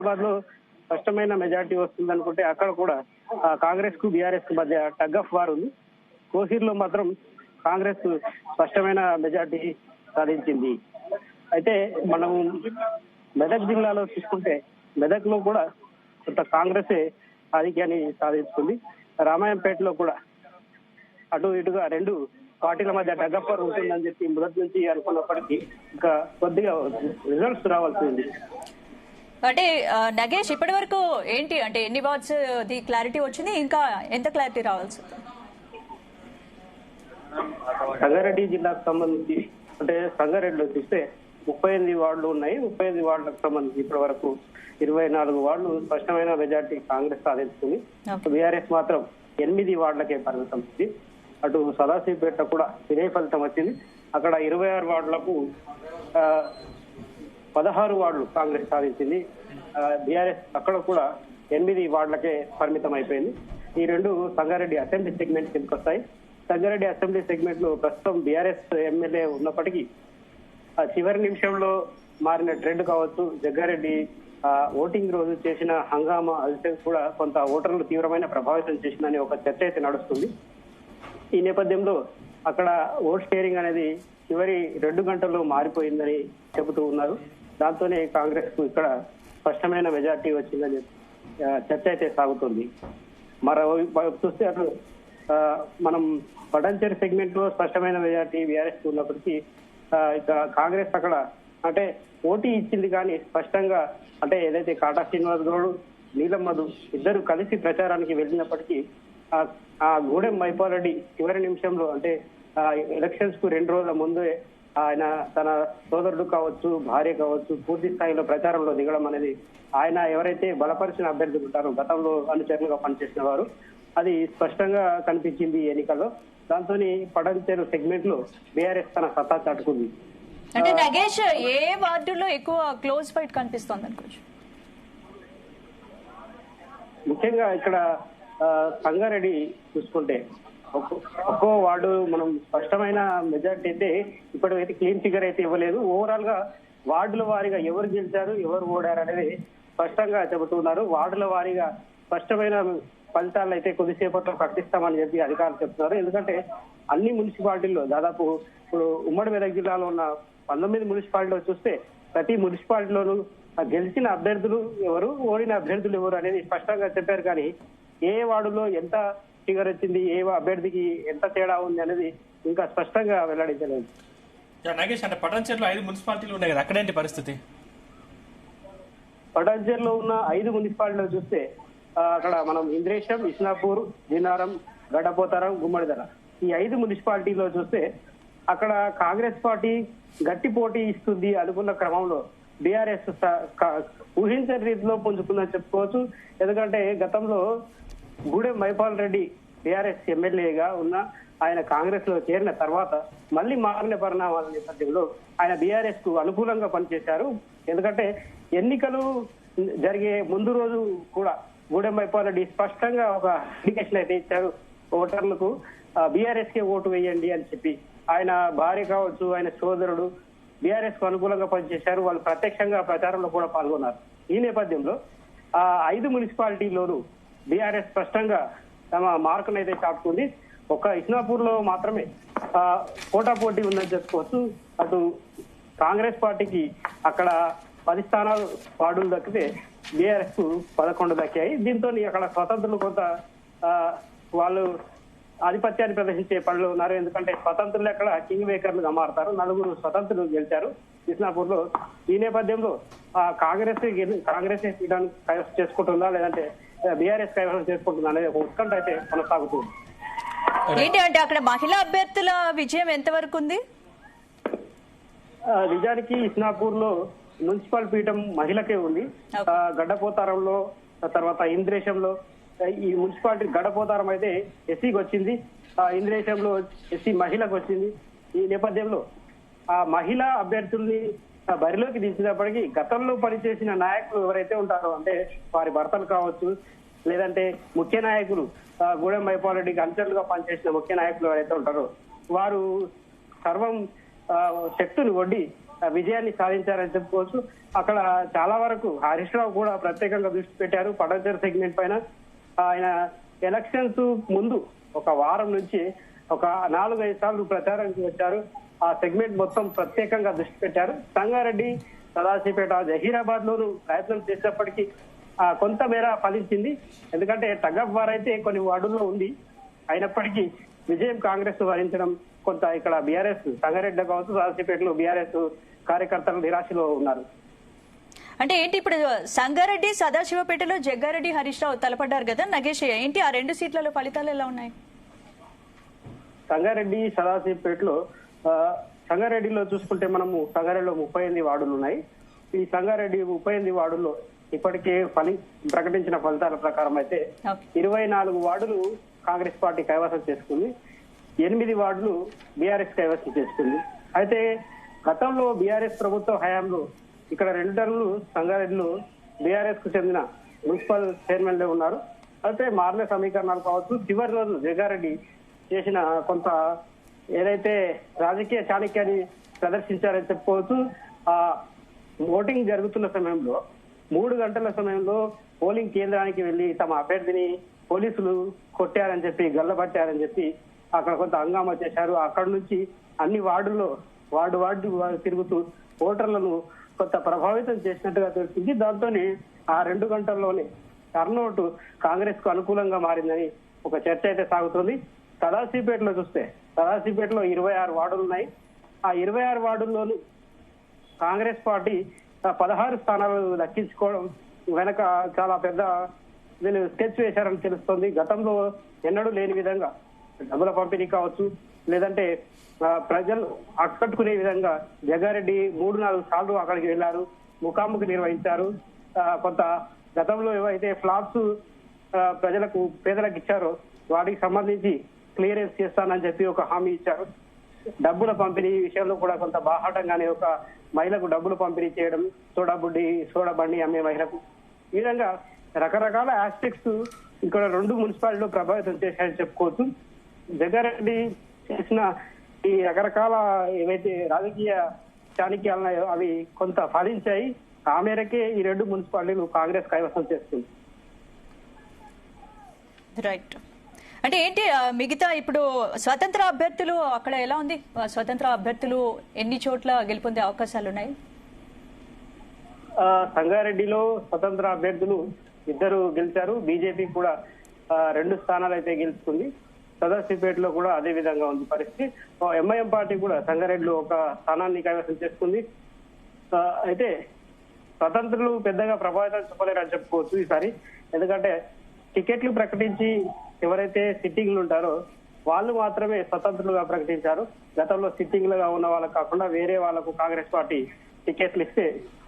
హైదరాబాద్ లో స్పష్టమైన మెజార్టీ వస్తుంది అనుకుంటే అక్కడ కూడా కాంగ్రెస్ కు బీఆర్ఎస్ కు మధ్య టగ్ ఆఫ్ వార్ ఉంది. కోహీర్ లో మాత్రం కాంగ్రెస్ స్పష్టమైన మెజార్టీ సాధించింది. అయితే మనం మెదక్ జిల్లాలో చూసుకుంటే మెదక్ లో కూడా కొంత కాంగ్రెస్ ఆధిక్యాన్ని సాధించుకుంది. రామాయంపేటలో కూడా అటు ఇటుగా రెండు పార్టీల మధ్య టగ్ ఆఫ్ వార్ ఉంటుందని చెప్పి మొదటి నుంచి అనుకున్నప్పటికీ ఇంకా కొద్దిగా రిజల్ట్స్ రావాల్సి ఉంది. అంటే నగేష్ ఇప్పటి వరకు ఏంటి అంటే ఎన్ని వార్డ్స్ ది క్లారిటీ వచ్చింది, ఇంకా ఎంత క్లారిటీ రావాల్సి? సంగారెడ్డి జిల్లాకు సంబంధించి అంటే సంగారెడ్డిలో చూస్తే 38 వార్డులు ఉన్నాయి. 35 వార్డులకు సంబంధించి ఇప్పటి వరకు 24 వార్డులు స్పష్టమైన మెజార్టీ కాంగ్రెస్ సాధించుకుంది. బీఆర్ఎస్ మాత్రం 8 వార్డులకే పరిమితం ఉంది. అటు సదాశివపేట కూడా ఇదే ఫలితం వచ్చింది. అక్కడ 26 వార్డులకు 16 వార్డులు కాంగ్రెస్ సాధించింది. బీఆర్ఎస్ అక్కడ కూడా 8 వార్డులకే పరిమితం అయిపోయింది. ఈ రెండు సంగారెడ్డి అసెంబ్లీ సెగ్మెంట్ కిందకి వస్తాయి. సంగారెడ్డి అసెంబ్లీ సెగ్మెంట్ లో ప్రస్తుతం బీఆర్ఎస్ ఎమ్మెల్యే ఉన్నప్పటికీ చివరి నిమిషంలో మారిన ట్రెండ్ కావచ్చు, జగ్గారెడ్డి ఓటింగ్ రోజు చేసిన హంగామా అది కూడా కొంత ఓటర్లు తీవ్రమైన ప్రభావితం చేసిందని ఒక చర్చ అయితే నడుస్తుంది. ఈ నేపథ్యంలో అక్కడ ఓట్ షేరింగ్ అనేది చివరి 2 గంటల్లో మారిపోయిందని చెబుతూ ఉన్నారు. దాంతోనే కాంగ్రెస్ కు ఇక్కడ స్పష్టమైన మెజార్టీ వచ్చిందని చర్చ అయితే సాగుతుంది. మరోవైపు చూస్తే అటు మనం పటంచేరు సెగ్మెంట్ లో స్పష్టమైన మెజార్టీ బీఆర్ఎస్ ఉన్నప్పటికీ ఇక కాంగ్రెస్ అక్కడ అంటే పోటీ ఇచ్చింది కానీ స్పష్టంగా అంటే ఏదైతే కాటా శ్రీనివాస్ గౌడ్, నీలం మధు ఇద్దరు కలిసి ప్రచారానికి వెళ్ళినప్పటికీ ఆ గూడెం మైపాల్రెడ్డి చివరి నిమిషంలో అంటే ఎలక్షన్స్ కు 2 రోజుల ముందే ఆయన తన సోదరుడు కావచ్చు, భార్య కావచ్చు పూర్తి స్థాయిలో ప్రచారంలో దిగడం అనేది ఆయన ఎవరైతే బలపరిచిన అభ్యర్థులు ఉంటారో గతంలో అనుచరులుగా పనిచేసిన వారు అది స్పష్టంగా కనిపించింది ఎన్నికల్లో. దాంతో పటంచేరు సెగ్మెంట్ లో బీఆర్ఎస్ తన సత్తా చాటుకుంది. అంటే నగేష్ ఏ వార్డులో ఎక్కువ క్లోజ్ ఫైట్ కనిపిస్తోంది అనుకోవచ్చు? ముఖ్యంగా ఇక్కడ సంగారెడ్డి చూసుకుంటే ఒక్కో వార్డు మనం స్పష్టమైన మెజార్టీ అయితే ఇప్పటికైతే క్లీన్ ఫిగర్ అయితే ఇవ్వలేదు. ఓవరాల్ గా వార్డుల వారీగా ఎవరు గెలిచారు, ఎవరు ఓడారు అనేది స్పష్టంగా చెబుతున్నారు. వార్డుల వారీగా స్పష్టమైన ఫలితాలు అయితే కొద్దిసేపట్లో ప్రకటిస్తామని చెప్పి అధికారులు చెప్తున్నారు. ఎందుకంటే అన్ని మున్సిపాలిటీల్లో దాదాపు ఇప్పుడు ఉమ్మడి మెదక్ జిల్లాలో ఉన్న 19 మున్సిపాలిటీలో చూస్తే ప్రతి మున్సిపాలిటీలోనూ గెలిచిన అభ్యర్థులు ఎవరు, ఓడిన అభ్యర్థులు ఎవరు అనేది స్పష్టంగా చెప్పారు. కానీ ఏ వార్డులో ఎంత ఫిగర్ వచ్చింది, ఏ అభ్యర్థికి ఎంత తేడా ఉంది అనేది ఇంకా స్పష్టంగా వెల్లడించలేదు. నాగేష్ అంటే పటాన్చేరులో 5 మున్సిపాలిటీలు ఉన్నాయి కదా, అక్కడేంటి పరిస్థితి? పటాన్చేరులో ఉన్న 5 మున్సిపాలిటీలో చూస్తే అక్కడ మనం ఇంద్రేశం, ఇస్నాపూర్, దినారం, గడ్డపోతారం, గుమ్మడిదల ఈ 5 మున్సిపాలిటీలో చూస్తే అక్కడ కాంగ్రెస్ పార్టీ గట్టి పోటీ ఇస్తుంది అనుకున్న క్రమంలో బీఆర్ఎస్ ఊహించని రీతిలో పుంజుకుందని చెప్పుకోవచ్చు. ఎందుకంటే గతంలో గూడెం మైపాల్ రెడ్డి బీఆర్ఎస్ ఎమ్మెల్యేగా ఉన్న ఆయన కాంగ్రెస్ లో చేరిన తర్వాత మళ్ళీ మారిన పరిణామాల నేపథ్యంలో ఆయన బీఆర్ఎస్ కు అనుకూలంగా పనిచేశారు. ఎందుకంటే ఎన్నికలు జరిగే ముందు రోజు కూడా గూడెం మైపాల్ రెడ్డి స్పష్టంగా ఒక ఇండికేషన్ అయితే ఇచ్చారు ఓటర్లకు, బీఆర్ఎస్ కే ఓటు వేయండి అని చెప్పి. ఆయన భార్య కావచ్చు, ఆయన సోదరుడు బీఆర్ఎస్ కు అనుకూలంగా పనిచేశారు. వాళ్ళు ప్రత్యక్షంగా ప్రచారంలో కూడా పాల్గొన్నారు. ఈ నేపథ్యంలో 5 మున్సిపాలిటీలోనూ బీఆర్ఎస్ స్పష్టంగా తమ మార్కును అయితే చాటుకుంది. ఒక ఇస్నాపూర్ లో మాత్రమే పోటాపోటీ ఉందని చెప్పుకోవచ్చు. అటు కాంగ్రెస్ పార్టీకి అక్కడ 10 స్థానాలు వార్డులు దక్కితే బీఆర్ఎస్ కు 11 దక్కాయి. దీంతో అక్కడ స్వతంత్రులు కొంత వాళ్ళు ఆధిపత్యాన్ని ప్రదర్శించే పనులు ఉన్నారు. ఎందుకంటే స్వతంత్రులు అక్కడ కింగ్ మేకర్లుగా మారుతారు. 4 స్వతంత్రులు గెలిచారు ఇస్నాపూర్ లో. ఈ నేపథ్యంలో కాంగ్రెస్ కైవసం చేసుకుంటుందా లేదంటే బీఆర్ఎస్ కైవసం చేసుకుంటుందా అనేది ఒక ఉత్కంఠ అయితే కొనసాగుతుంది. ఏంటి అంటే అక్కడ మహిళా అభ్యర్థుల విజయం ఎంతవరకు ఉంది? నిజానికి ఇస్నాపూర్ లో మున్సిపల్ పీఠం మహిళకే ఉంది. గడ్డపోతారంలో తర్వాత ఇంద్రేశంలో ఈ మున్సిపాలిటీ గడపోతారం అయితే ఎస్సీకి వచ్చింది, ఇంద్రేశంలో ఎస్సీ మహిళకు వచ్చింది. ఈ నేపథ్యంలో ఆ మహిళా అభ్యర్థుల్ని బరిలోకి దించినప్పటికీ గతంలో పనిచేసిన నాయకులు ఎవరైతే ఉంటారో అంటే వారి భర్తలు కావచ్చు లేదంటే ముఖ్య నాయకులు గూడెం మైపాల్ రెడ్డికి అనుచరులుగా పనిచేసిన ముఖ్య నాయకులు ఎవరైతే ఉంటారో వారు సర్వం శక్తులు ఒడ్డి విజయాన్ని సాధించారని చెప్పుకోవచ్చు. అక్కడ చాలా వరకు హరీష్ రావు కూడా ప్రత్యేకంగా దృష్టి పెట్టారు పటాన్చెరు సెగ్మెంట్ పైన. ఆయన ఎలక్షన్స్ ముందు ఒక వారం నుంచి ఒక 4-5 సార్లు ప్రచారానికి వచ్చారు. ఆ సెగ్మెంట్ మొత్తం ప్రత్యేకంగా దృష్టి పెట్టారు. సంగారెడ్డి, సదాశివపేట, జహీరాబాద్ లోను ప్రయత్నం చేసినప్పటికీ కొంత మేర ఫలించింది. ఎందుకంటే టగఫ్ వార్ అయితే కొన్ని వార్డుల్లో ఉంది. అయినప్పటికీ విజయం కాంగ్రెస్ వరించడం కొంత ఇక్కడ బీఆర్ఎస్ సంగారెడ్డిలో కావచ్చు, సదాశివపేటలో బీఆర్ఎస్ కార్యకర్తలు నిరాశలో ఉన్నారు. అంటే ఏంటి ఇప్పుడు సంగారెడ్డి, సదాశివపేటలో జగ్గారెడ్డి, హరీష్ రావు తలపడ్డారు కదా నగేష్, ఏంటి ఆ 2 సీట్లలో ఫలితాలు ఎలా ఉన్నాయి? సంగారెడ్డి, సదాశివపేటలో సంగారెడ్డిలో చూసుకుంటే మనము సంగారెడ్డిలో 38 వార్డులు ఉన్నాయి. ఈ సంగారెడ్డి 38 వార్డుల్లో ఇప్పటికే ప్రకటించిన ఫలితాల ప్రకారం అయితే 24 వార్డులు కాంగ్రెస్ పార్టీ కైవసం చేసుకుంది, 8 వార్డులు బీఆర్ఎస్ కైవసం చేసుకుంది. అయితే గతంలో బీఆర్ఎస్ ప్రభుత్వ హయాంలో ఇక్కడ 2 టర్ములు సంగారెడ్డిలో బీఆర్ఎస్ కు చెందిన మున్సిపల్ చైర్మన్లే ఉన్నారు. అయితే మారిన సమీకరణాలు కావచ్చు, చివరి రోజు జగ్గారెడ్డి చేసిన కొంత ఏదైతే రాజకీయ చాణక్యాన్ని ప్రదర్శించారని చెప్పుకోవచ్చు. ఆ ఓటింగ్ జరుగుతున్న సమయంలో 3 గంటల సమయంలో పోలింగ్ కేంద్రానికి వెళ్లి తమ అభ్యర్థిని పోలీసులు కొట్టారని చెప్పి, గల్లబట్టారని చెప్పి అక్కడ కొంత హంగామా చేశారు. అక్కడ నుంచి అన్ని వార్డుల్లో వార్డు తిరుగుతూ ఓటర్లను కొంత ప్రభావితం చేసినట్టుగా తెలిసింది. దాంతోనే ఆ 2 గంటల్లోనే టర్నౌట్ కాంగ్రెస్ కు అనుకూలంగా మారిందని ఒక చర్చ అయితే సాగుతుంది. సదాశివపేటలో చూస్తే సదాశివపేటలో 26 వార్డులు ఉన్నాయి. ఆ 26 వార్డుల్లోనూ కాంగ్రెస్ పార్టీ 16 స్థానాలు దక్కించుకోవడం వెనక చాలా పెద్ద వీళ్ళు స్కెచ్ వేశారని తెలుస్తోంది. గతంలో ఎన్నడూ లేని విధంగా డబ్బుల పంపిణీ కావచ్చు, లేదంటే ప్రజలు ఆకట్టుకునే విధంగా జగ్గారెడ్డి 3-4 సార్లు అక్కడికి వెళ్లారు, ముఖాముఖి నిర్వహించారు. కొంత గతంలో ఏవైతే ఫ్లాట్స్ ప్రజలకు పేదలకు ఇచ్చారో వాటికి సంబంధించి క్లియరెన్స్ చేస్తానని చెప్పి ఒక హామీ ఇచ్చారు. డబ్బుల పంపిణీ విషయంలో కూడా కొంత బాహాటంగానే ఒక మహిళకు డబ్బులు పంపిణీ చేయడం, సోడా బండి అమ్మే మహిళకు, ఈ విధంగా రకరకాల ఆస్పెక్ట్స్ ఇక్కడ 2 మున్సిపాలిటీలో ప్రభావితం చేశాయని చెప్పుకోవచ్చు. జగ్గారెడ్డి చేసిన ఈ రకరకాల ఏవైతే రాజకీయ చాణక్యాలున్నాయో అవి కొంత ఫలించాయి. ఆ మేరకే ఈ 2 మున్సిపాలిటీలు కాంగ్రెస్ కైవసం చేస్తుంది. రైట్. అంటే ఏంటి మిగతా ఇప్పుడు స్వతంత్ర అభ్యర్థులు అక్కడ ఎలా ఉంది? స్వతంత్ర అభ్యర్థులు ఎన్ని చోట్ల గెలుపొందే అవకాశాలు ఉన్నాయి? సంగారెడ్డిలో స్వతంత్ర అభ్యర్థులు 2 గెలిచారు. బీజేపీ కూడా 2 స్థానాలు అయితే గెలుచుకుంది. సదాశివపేటలో కూడా అదే విధంగా ఉంది పరిస్థితి. ఎంఐఎం పార్టీ కూడా సంగారెడ్డిలో ఒక స్థానాన్ని కైవసం చేసుకుంది. అయితే స్వతంత్రులు పెద్దగా ప్రభావితం చెప్పలేరని చెప్పుకోవచ్చు ఈసారి. ఎందుకంటే టికెట్లు ప్రకటించి ఎవరైతే సిట్టింగ్లు ఉంటారో వాళ్ళు మాత్రమే స్వతంత్రులుగా ప్రకటించారు. గతంలో సిట్టింగ్లుగా ఉన్న వాళ్ళకు కాకుండా వేరే వాళ్ళకు కాంగ్రెస్ పార్టీ టికెట్లు ఇస్తే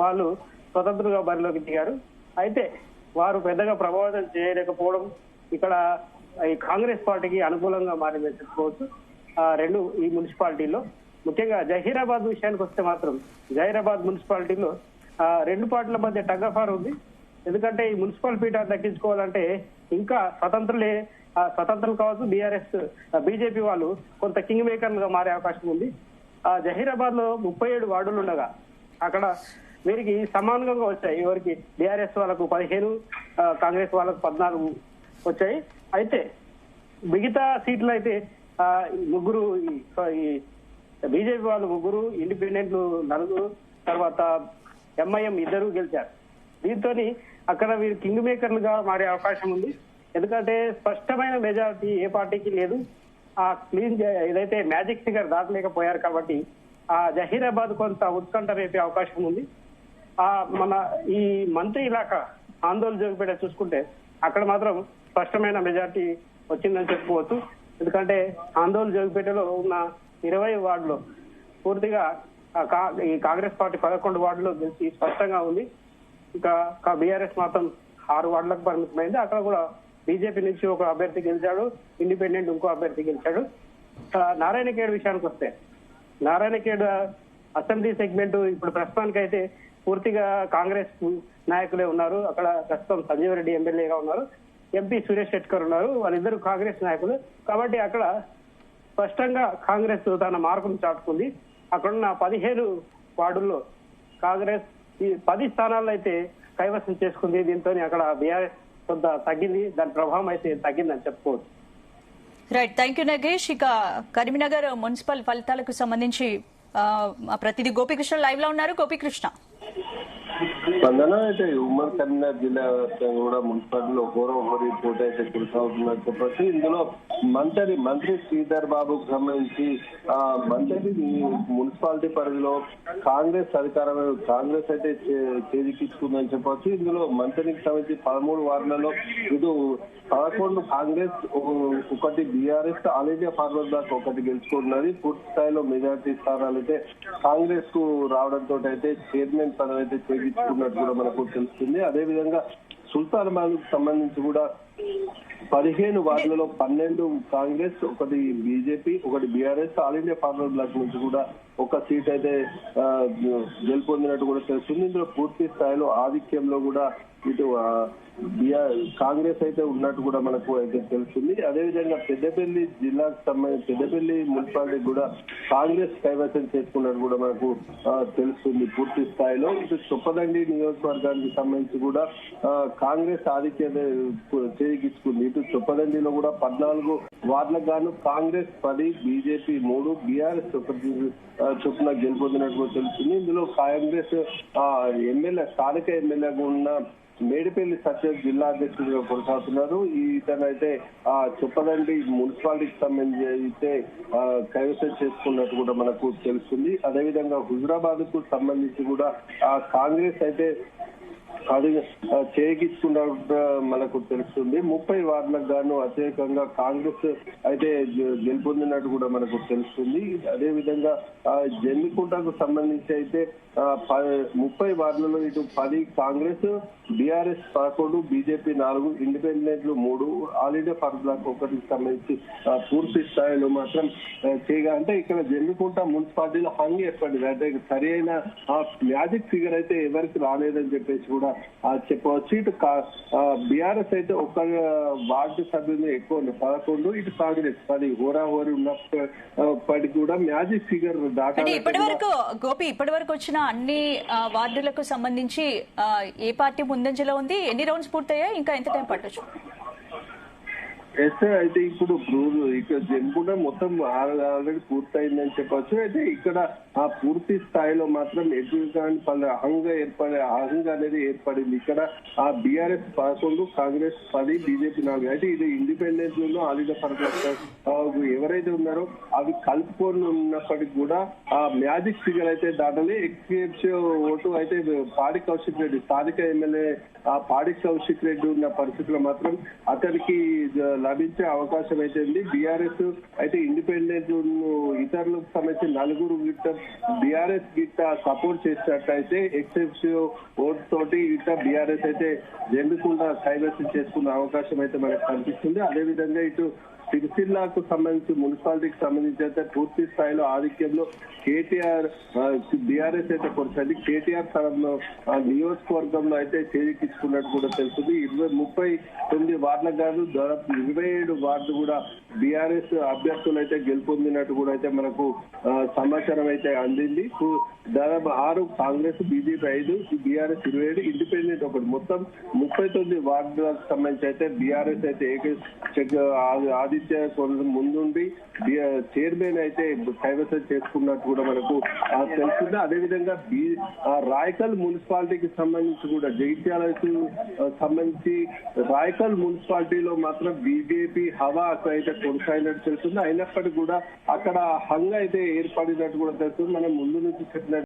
వాళ్ళు స్వతంత్రులుగా బరిలోకి దిగారు. అయితే వారు పెద్దగా ప్రభావితం చేయలేకపోవడం ఇక్కడ ఈ కాంగ్రెస్ పార్టీకి అనుకూలంగా మారిందని చెప్పుకోవచ్చు. 2 ఈ మున్సిపాలిటీలో ముఖ్యంగా జహీరాబాద్ విషయానికి వస్తే మాత్రం జహీరాబాద్ మున్సిపాలిటీలో 2 పార్టీల మధ్య టగఫార్ ఉంది. ఎందుకంటే ఈ మున్సిపల్ పీఠాన్ని దక్కించుకోవాలంటే ఇంకా స్వతంత్రులు కావచ్చు, బీజేపీ వాళ్ళు కొంత కింగ్ మేకర్లుగా మారే అవకాశం ఉంది. జహీరాబాద్ లో 37 వార్డులు ఉండగా అక్కడ వీరికి సమానంగా వచ్చాయి. ఎవరికి బీఆర్ఎస్ వాళ్ళకు 15, కాంగ్రెస్ వాళ్ళకు 14 వచ్చాయి. అయితే మిగతా సీట్లు అయితే 3 బీజేపీ వాళ్ళు 3, ఇండిపెండెంట్లు 4, తర్వాత ఎంఐఎం 2 గెలిచారు. దీంతో అక్కడ వీరు కింగ్ మేకర్లుగా మారే అవకాశం ఉంది. ఎందుకంటే స్పష్టమైన మెజారిటీ ఏ పార్టీకి లేదు. ఆ క్లీన్ ఏదైతే మ్యాజిక్ ఫిగర్ దాటలేకపోయారు కాబట్టి ఆ జహీరాబాద్ కొంత ఉత్కంఠ రేపే అవకాశం ఉంది. మన ఈ మంత్రి ఇలాకా ఆందోళన జోగిపేట చూసుకుంటే అక్కడ మాత్రం స్పష్టమైన మెజారిటీ వచ్చిందని చెప్పుకోవచ్చు. ఎందుకంటే ఆందోళన జోగిపేటలో ఉన్న 20 వార్డులో పూర్తిగా ఈ కాంగ్రెస్ పార్టీ 11 వార్డులో గెలిచి స్పష్టంగా ఉంది. ఇంకా బీఆర్ఎస్ మాత్రం 6 వార్డులకు పరిమితమైంది. అక్కడ కూడా బీజేపీ నుంచి ఒక అభ్యర్థి గెలిచాడు, ఇండిపెండెంట్ ఇంకో అభ్యర్థి గెలిచాడు. నారాయణఖేడ్ విషయానికి వస్తే నారాయణఖేడ్ అసెంబ్లీ సెగ్మెంట్ ఇప్పుడు ప్రస్తుతానికి అయితే పూర్తిగా కాంగ్రెస్ నాయకులే ఉన్నారు. అక్కడ ప్రస్తుతం సంజీవ్ రెడ్డి ఎమ్మెల్యేగా ఉన్నారు, ఎంపీ సురేష్ శెట్కర్ ఉన్నారు. వాళ్ళిద్దరు కాంగ్రెస్ నాయకులు కాబట్టి అక్కడ స్పష్టంగా కాంగ్రెస్ తన మార్పును చాటుకుంది. అక్కడున్న 15 వార్డుల్లో కాంగ్రెస్ ఈ 10 స్థానాల్లో అయితే కైవసం చేసుకుంది. దీంతో అక్కడ బీఆర్ఎస్ కొంత తగ్గింది, దాని ప్రభావం అయితే తగ్గిందని చెప్పుకోవచ్చు. Right, thank you Nagesh. ఇక కరీంనగర్ మున్సిపల్ ఫలితాలకు సంబంధించి మా ప్రతినిధి గోపీకృష్ణ లైవ్ లో ఉన్నారు. గోపీకృష్ణ, స్పందన అయితే ఉమ్మడి కరీంనగర్ జిల్లా వ్యాప్తంగా కూడా మున్సిపాలిటీలో ఒకరి పోటీ అయితే కొనసాగుతున్నారు చెప్పచ్చు. ఇందులో మంత్రి శ్రీధర్ బాబుకు సంబంధించి మంత్రి మున్సిపాలిటీ పరిధిలో కాంగ్రెస్ అయితే చేజిక్కించుకుందని చెప్పొచ్చు. ఇందులో మంత్రికి సంబంధించి 13 వార్డులలో ఇది 11 కాంగ్రెస్, 1 బీఆర్ఎస్, ఆల్ ఇండియా ఫార్వర్డ్ బ్లాక్ 1 గెలుచుకుంటున్నది. పూర్తి స్థాయిలో మెజార్టీ స్థానాలు అయితే కాంగ్రెస్ కు రావడంతో అయితే చైర్మన్ పదవి అయితే చేయించుకున్నట్టు కూడా మనకు తెలుస్తుంది. అదేవిధంగా సుల్తానాబాద్ కు సంబంధించి కూడా 15 వార్డులలో 12 కాంగ్రెస్, 1 బీజేపీ, 1 బీఆర్ఎస్, ఆల్ ఇండియా ఫార్వర్డ్ బ్లాక్ నుంచి కూడా 1 సీట్ అయితే గెలుపొందినట్టు కూడా తెలుస్తుంది. ఇందులో పూర్తి స్థాయిలో ఆధిక్యంలో కూడా ఇటు కాంగ్రెస్ అయితే ఉన్నట్టు కూడా మనకు అయితే తెలుస్తుంది. అదేవిధంగా పెద్దపల్లి జిల్లాకు సంబంధించి పెద్దపల్లి మున్సిపాలిటీ కూడా కాంగ్రెస్ కైవసం చేసుకున్నట్టు కూడా మనకు తెలుస్తుంది పూర్తి స్థాయిలో. ఇటు చొప్పదండి నియోజకవర్గానికి సంబంధించి కూడా కాంగ్రెస్ ఆధిక్యత చేజిక్కించుకుంది. ఇటు చొప్పదండిలో కూడా 14 వార్డులకు గాను కాంగ్రెస్ 10, బీజేపీ 3, బీఆర్ఎస్ 1 చొప్పున గెలుపొందినట్టు తెలుస్తుంది. ఇందులో కాంగ్రెస్ స్థానిక ఎమ్మెల్యేగా ఉన్న మేడిపల్లి సత్యం జిల్లా అధ్యక్షుడిగా కొనసాగుతున్నారు. ఇతనైతే చొప్పదండి మున్సిపాలిటీకి సంబంధించి అయితే కైవసం చేసుకున్నట్టు కూడా మనకు తెలుస్తుంది. అదేవిధంగా హుజురాబాద్ కు సంబంధించి కూడా కాంగ్రెస్ అయితే అది చేయించుకున్నట్టు మనకు తెలుస్తుంది. 30 వార్డులకు గాను అత్యధికంగా కాంగ్రెస్ అయితే గెలుపొందినట్టు కూడా మనకు తెలుస్తుంది. అదేవిధంగా జమ్మికుంటకు సంబంధించి అయితే 30 వార్డులలో ఇటు 10 కాంగ్రెస్, బీఆర్ఎస్ 11, బీజేపీ 4, ఇండిపెండెంట్లు 3, ఆల్ ఇండియా ఫార్వర్డ్ బ్లాక్ 1కి సంబంధించి పూర్తి స్థాయిలో మాత్రం చేయగా అంటే ఇక్కడ జమ్మికుంట మున్సిపాలిటీలో హంగ్ ఏర్పడింది. అంటే సరి అయిన మ్యాజిక్ ఫిగర్ అయితే ఎవరికి రాలేదని చెప్పేసి కూడా చెప్పవచ్చు. ఇటు బీఆర్ఎస్ అయితే 1 వార్డు సభ్యులు ఎక్కువ 11, ఇటు కాంగ్రెస్ 10 హోరాహోరీ ఉన్నప్పటికీ కూడా మ్యాజిక్ ఫిగర్ దాటాలి. ఇప్పటి వరకు వచ్చిన అన్ని వార్డులకు సంబంధించి ఏ పార్టీ ముందంజలో ఉంది? ఎన్ని రౌండ్స్ పూర్తయ్యాయి? ఇంకా ఎంత టైం పట్టొచ్చు? అయితే ఇప్పుడు ఇక్కడ జన్మకుండా మొత్తం ఆల్రెడీ పూర్తయిందని చెప్పొచ్చు. అయితే ఇక్కడ పూర్తి స్థాయిలో మాత్రం ఎటువంటి అహంగా అనేది ఏర్పడింది. ఇక్కడ బీఆర్ఎస్ 11, కాంగ్రెస్ 10, బీజేపీ 4. అయితే ఇది ఇండిపెండెన్స్ లో ఆల్ ఇండియా ఫార్వర్డ్ ఎవరైతే ఉన్నారో అవి కలుపుకొని ఉన్నప్పటికీ కూడా మ్యాజిక్ ఫిగర్ అయితే దాటలే. ఎక్స్క్లూజివ్ ఓటు అయితే పాడి కౌశిక్ రెడ్డి, స్థానిక ఎమ్మెల్యే పాడి కౌశిక్ రెడ్డి ఉన్న పరిస్థితుల్లో మాత్రం అతనికి లభించే అవకాశం అయితే ఉంది. బీఆర్ఎస్ అయితే ఇండిపెండెంట్ ఇతరులకు సంబంధించి 4 గిట్ట బీఆర్ఎస్ గిట్ట సపోర్ట్ చేసినట్టయితే ఎక్సెప్టివ్ ఓటు తోటి గిట్ట బీఆర్ఎస్ అయితే జమ్మికుంట కైవసం చేసుకున్న అవకాశం అయితే మనకు కనిపిస్తుంది. అదేవిధంగా ఇటు సిరిసిల్లాకు సంబంధించి మున్సిపాలిటీకి సంబంధించి అయితే పూర్తి స్థాయిలో ఆధిక్యంలో కేటీఆర్ బీఆర్ఎస్ అయితే కొనసాగింది. కేటీఆర్ స్థలంలో నియోజకవర్గంలో అయితే చేజిక్కించుకున్నట్టు కూడా తెలుస్తుంది. 39 వార్డులకు కాదు దాదాపు 27 వార్డు కూడా బీఆర్ఎస్ అభ్యర్థులు అయితే గెలుపొందినట్టు కూడా అయితే మనకు సమాచారం అయితే అందింది. దాదాపు 6 కాంగ్రెస్, బీజేపీ 5, బీఆర్ఎస్ 27, ఇండిపెండెంట్ 1, మొత్తం 39 వార్డులకు సంబంధించి అయితే బీఆర్ఎస్ అయితే ఆదిత్య ముందుండి చైర్మన్ అయితే కైవసం చేసుకున్నట్టు కూడా మనకు తెలుస్తుంది. అదేవిధంగా రాయకల్ మున్సిపాలిటీకి సంబంధించి కూడా జగిత్యాలకు సంబంధించి రాయకల్ మున్సిపాలిటీలో మాత్రం బీజేపీ హవా అయితే కొనసాగినట్టు తెలుస్తుంది. అయినప్పటికీ కూడా అక్కడ హంగ్ అయితే ఏర్పడినట్టు కూడా తెలుస్తుంది. మనం ముందు నుంచి చెప్పిన